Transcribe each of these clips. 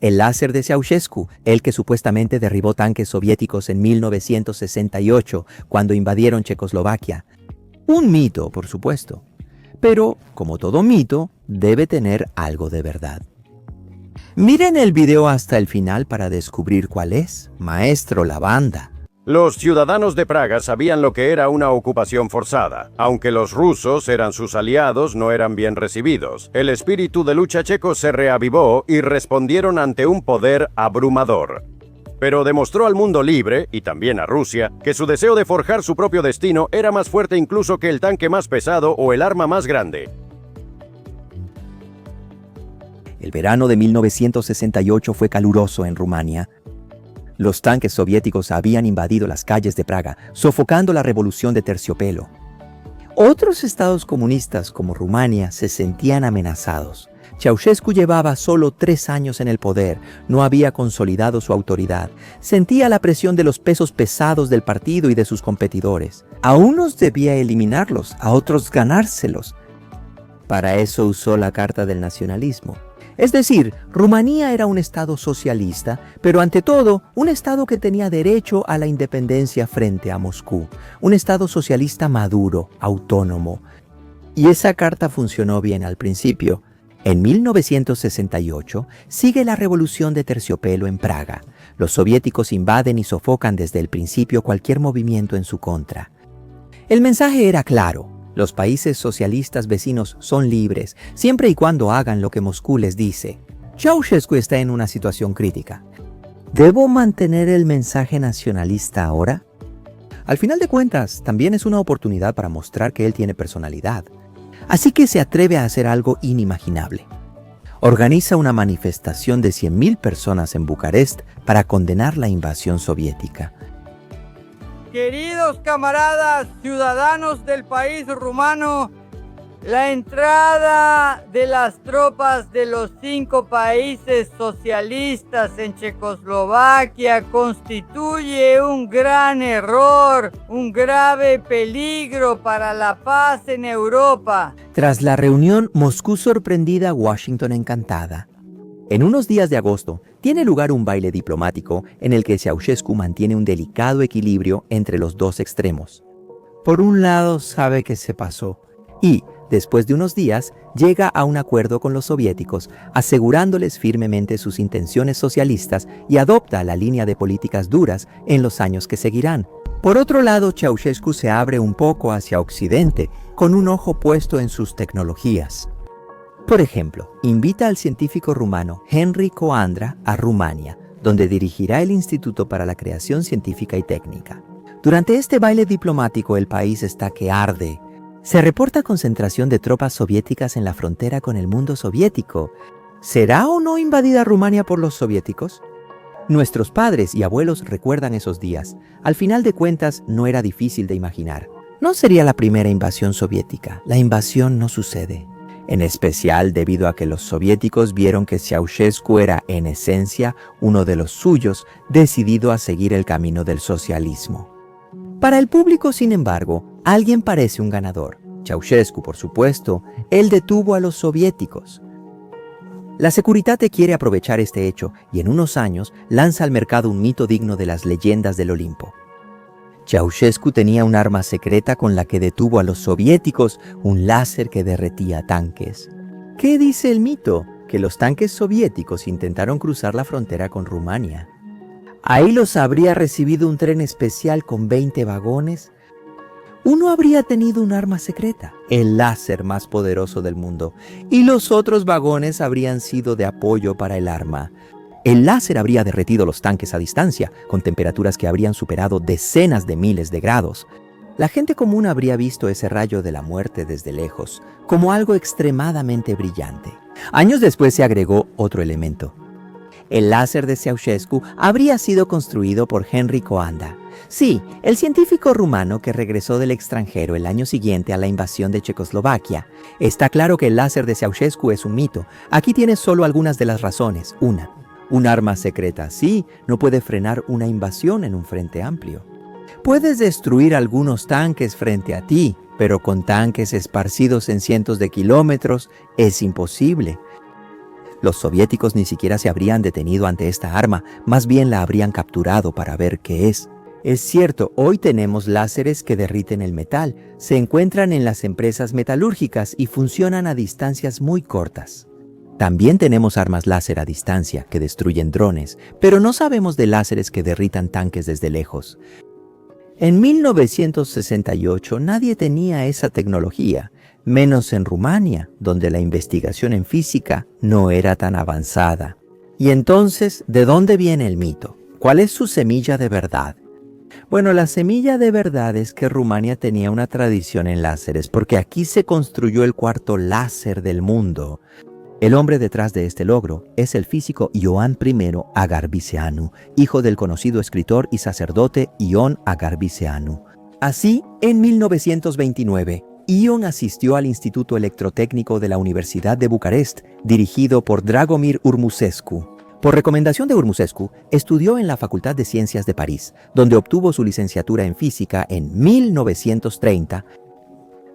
El láser de Ceausescu, el que supuestamente derribó tanques soviéticos en 1968 cuando invadieron Checoslovaquia. Un mito, por supuesto. Pero, como todo mito, debe tener algo de verdad. Miren el video hasta el final para descubrir cuál es, maestro Lavanda. Los ciudadanos de Praga sabían lo que era una ocupación forzada. Aunque los rusos eran sus aliados, no eran bien recibidos. El espíritu de lucha checo se reavivó y respondieron ante un poder abrumador. Pero demostró al mundo libre, y también a Rusia, que su deseo de forjar su propio destino era más fuerte incluso que el tanque más pesado o el arma más grande. El verano de 1968 fue caluroso en Rumania. Los tanques soviéticos habían invadido las calles de Praga, sofocando la revolución de Terciopelo. Otros estados comunistas, como Rumania, se sentían amenazados. Ceausescu llevaba solo 3 años en el poder, no había consolidado su autoridad, sentía la presión de los pesos pesados del partido y de sus competidores. A unos debía eliminarlos, a otros ganárselos. Para eso usó la Carta del Nacionalismo. Es decir, Rumanía era un estado socialista, pero ante todo, un estado que tenía derecho a la independencia frente a Moscú. Un estado socialista maduro, autónomo. Y esa carta funcionó bien al principio. En 1968 sigue la revolución de Terciopelo en Praga. Los soviéticos invaden y sofocan desde el principio cualquier movimiento en su contra. El mensaje era claro. Los países socialistas vecinos son libres, siempre y cuando hagan lo que Moscú les dice. Ceausescu está en una situación crítica. ¿Debo mantener el mensaje nacionalista ahora? Al final de cuentas, también es una oportunidad para mostrar que él tiene personalidad. Así que se atreve a hacer algo inimaginable. Organiza una manifestación de 100.000 personas en Bucarest para condenar la invasión soviética. Queridos camaradas, ciudadanos del país rumano, la entrada de las tropas de los 5 países socialistas en Checoslovaquia constituye un gran error, un grave peligro para la paz en Europa. Tras la reunión, Moscú sorprendida, Washington encantada. En unos días de agosto, tiene lugar un baile diplomático en el que Ceausescu mantiene un delicado equilibrio entre los dos extremos. Por un lado, sabe que se pasó y, después de unos días, llega a un acuerdo con los soviéticos, asegurándoles firmemente sus intenciones socialistas y adopta la línea de políticas duras en los años que seguirán. Por otro lado, Ceausescu se abre un poco hacia Occidente, con un ojo puesto en sus tecnologías. Por ejemplo, invita al científico rumano Henry Coandra a Rumania, donde dirigirá el Instituto para la Creación Científica y Técnica. Durante este baile diplomático el país está que arde. Se reporta concentración de tropas soviéticas en la frontera con el mundo soviético. ¿Será o no invadida Rumania por los soviéticos? Nuestros padres y abuelos recuerdan esos días. Al final de cuentas, no era difícil de imaginar. No sería la primera invasión soviética. La invasión no sucede. En especial debido a que los soviéticos vieron que Ceausescu era, en esencia, uno de los suyos, decidido a seguir el camino del socialismo. Para el público, sin embargo, alguien parece un ganador. Ceausescu, por supuesto, él detuvo a los soviéticos. La Securitate quiere aprovechar este hecho y en unos años lanza al mercado un mito digno de las leyendas del Olimpo. Ceausescu tenía un arma secreta con la que detuvo a los soviéticos, un láser que derretía tanques. ¿Qué dice el mito? Que los tanques soviéticos intentaron cruzar la frontera con Rumania. Ahí los habría recibido un tren especial con 20 vagones. Uno habría tenido un arma secreta, el láser más poderoso del mundo, y los otros vagones habrían sido de apoyo para el arma. El láser habría derretido los tanques a distancia, con temperaturas que habrían superado decenas de miles de grados. La gente común habría visto ese rayo de la muerte desde lejos, como algo extremadamente brillante. Años después se agregó otro elemento. El láser de Ceausescu habría sido construido por Henry Coandra. Sí, el científico rumano que regresó del extranjero el año siguiente a la invasión de Checoslovaquia. Está claro que el láser de Ceausescu es un mito. Aquí tienes solo algunas de las razones. Un arma secreta así no puede frenar una invasión en un frente amplio. Puedes destruir algunos tanques frente a ti, pero con tanques esparcidos en cientos de kilómetros es imposible. Los soviéticos ni siquiera se habrían detenido ante esta arma, más bien la habrían capturado para ver qué es. Es cierto, hoy tenemos láseres que derriten el metal, se encuentran en las empresas metalúrgicas y funcionan a distancias muy cortas. También tenemos armas láser a distancia que destruyen drones, pero no sabemos de láseres que derritan tanques desde lejos. En 1968 nadie tenía esa tecnología, menos en Rumania, donde la investigación en física no era tan avanzada. Y entonces, ¿de dónde viene el mito? ¿Cuál es su semilla de verdad? Bueno, la semilla de verdad es que Rumania tenía una tradición en láseres, porque aquí se construyó el cuarto láser del mundo. El hombre detrás de este logro es el físico Ioan I Agarbiceanu, hijo del conocido escritor y sacerdote Ion Agarbiceanu. Así, en 1929, Ion asistió al Instituto Electrotécnico de la Universidad de Bucarest, dirigido por Dragomir Urmusescu. Por recomendación de Urmusescu, estudió en la Facultad de Ciencias de París, donde obtuvo su licenciatura en física en 1930.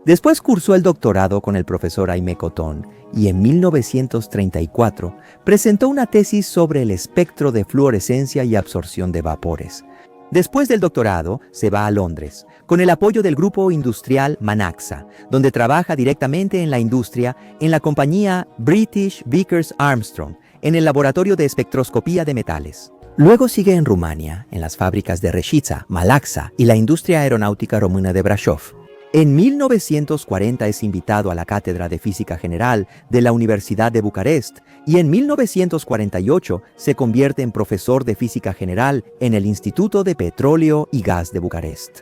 Después cursó el doctorado con el profesor Aimé Cotton y en 1934 presentó una tesis sobre el espectro de fluorescencia y absorción de vapores. Después del doctorado, se va a Londres, con el apoyo del grupo industrial Manaxa, donde trabaja directamente en la industria en la compañía British Vickers Armstrong, en el laboratorio de espectroscopía de metales. Luego sigue en Rumania, en las fábricas de Reșița, Malaxa y la industria aeronáutica romana de Brașov. En 1940 es invitado a la Cátedra de Física General de la Universidad de Bucarest y en 1948 se convierte en profesor de Física General en el Instituto de Petróleo y Gas de Bucarest.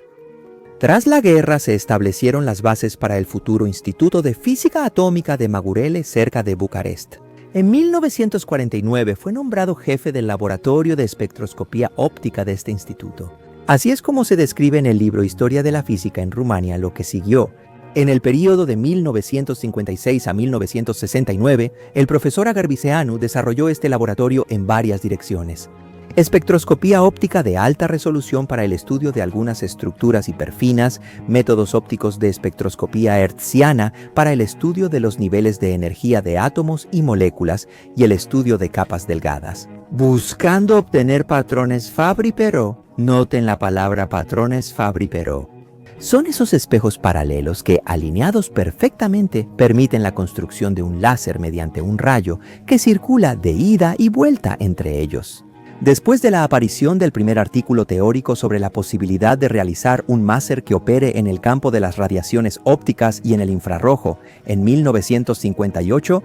Tras la guerra se establecieron las bases para el futuro Instituto de Física Atómica de Magurele cerca de Bucarest. En 1949 fue nombrado jefe del laboratorio de espectroscopía óptica de este instituto. Así es como se describe en el libro Historia de la Física en Rumania lo que siguió. En el período de 1956 a 1969, el profesor Agarbiceanu desarrolló este laboratorio en varias direcciones. Espectroscopía óptica de alta resolución para el estudio de algunas estructuras hiperfinas, métodos ópticos de espectroscopía hertziana para el estudio de los niveles de energía de átomos y moléculas y el estudio de capas delgadas. Buscando obtener patrones Fabry-Perot, noten la palabra patrones Fabry-Perot. Son esos espejos paralelos que, alineados perfectamente, permiten la construcción de un láser mediante un rayo que circula de ida y vuelta entre ellos. Después de la aparición del primer artículo teórico sobre la posibilidad de realizar un láser que opere en el campo de las radiaciones ópticas y en el infrarrojo en 1958,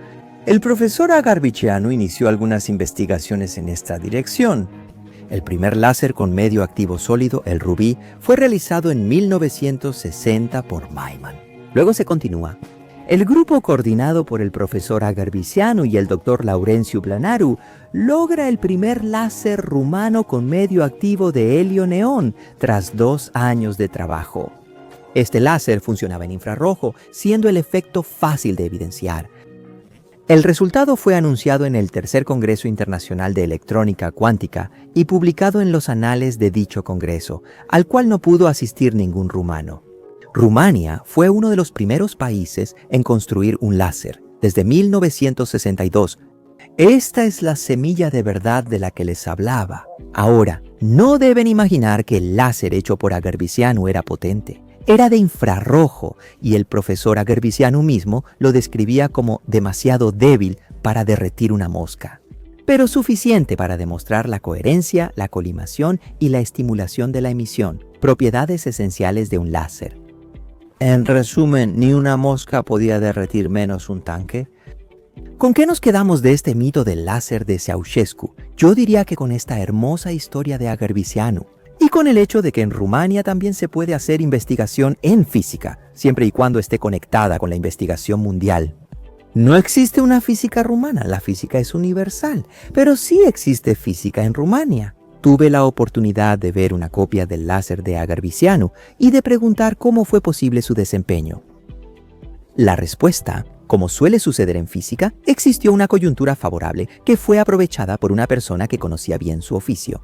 el profesor Agarbiceanu inició algunas investigaciones en esta dirección. El primer láser con medio activo sólido, el rubí, fue realizado en 1960 por Maiman. Luego se continúa. El grupo coordinado por el profesor Agarbiceanu y el doctor Laurențiu Blanaru logra el primer láser rumano con medio activo de helio-neón tras 2 años de trabajo. Este láser funcionaba en infrarrojo, siendo el efecto fácil de evidenciar. El resultado fue anunciado en el Tercer Congreso Internacional de Electrónica Cuántica y publicado en los anales de dicho congreso, al cual no pudo asistir ningún rumano. Rumania fue uno de los primeros países en construir un láser, desde 1962. Esta es la semilla de verdad de la que les hablaba. Ahora, no deben imaginar que el láser hecho por Agarbiceanu era potente. Era de infrarrojo y el profesor Agarbiceanu mismo lo describía como demasiado débil para derretir una mosca, pero suficiente para demostrar la coherencia, la colimación y la estimulación de la emisión, propiedades esenciales de un láser. En resumen, ¿ni una mosca podía derretir menos un tanque? ¿Con qué nos quedamos de este mito del láser de Ceausescu? Yo diría que con esta hermosa historia de Agarbiceanu. Y con el hecho de que en Rumania también se puede hacer investigación en física, siempre y cuando esté conectada con la investigación mundial. No existe una física rumana, la física es universal, pero sí existe física en Rumania. Tuve la oportunidad de ver una copia del láser de Agarbiceanu y de preguntar cómo fue posible su desempeño. La respuesta, como suele suceder en física, existió una coyuntura favorable que fue aprovechada por una persona que conocía bien su oficio.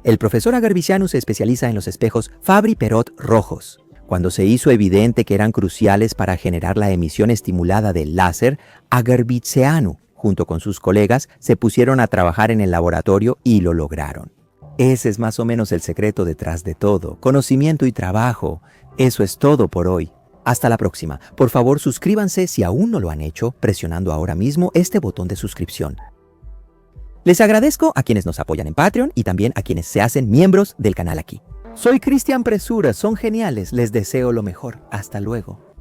El profesor Agarbiceanu se especializa en los espejos Fabry-Perot rojos. Cuando se hizo evidente que eran cruciales para generar la emisión estimulada del láser, Agarbiceanu, junto con sus colegas, se pusieron a trabajar en el laboratorio y lo lograron. Ese es más o menos el secreto detrás de todo, conocimiento y trabajo. Eso es todo por hoy. Hasta la próxima. Por favor, suscríbanse si aún no lo han hecho, presionando ahora mismo este botón de suscripción. Les agradezco a quienes nos apoyan en Patreon y también a quienes se hacen miembros del canal aquí. Soy Cristian Presura, son geniales, les deseo lo mejor. Hasta luego.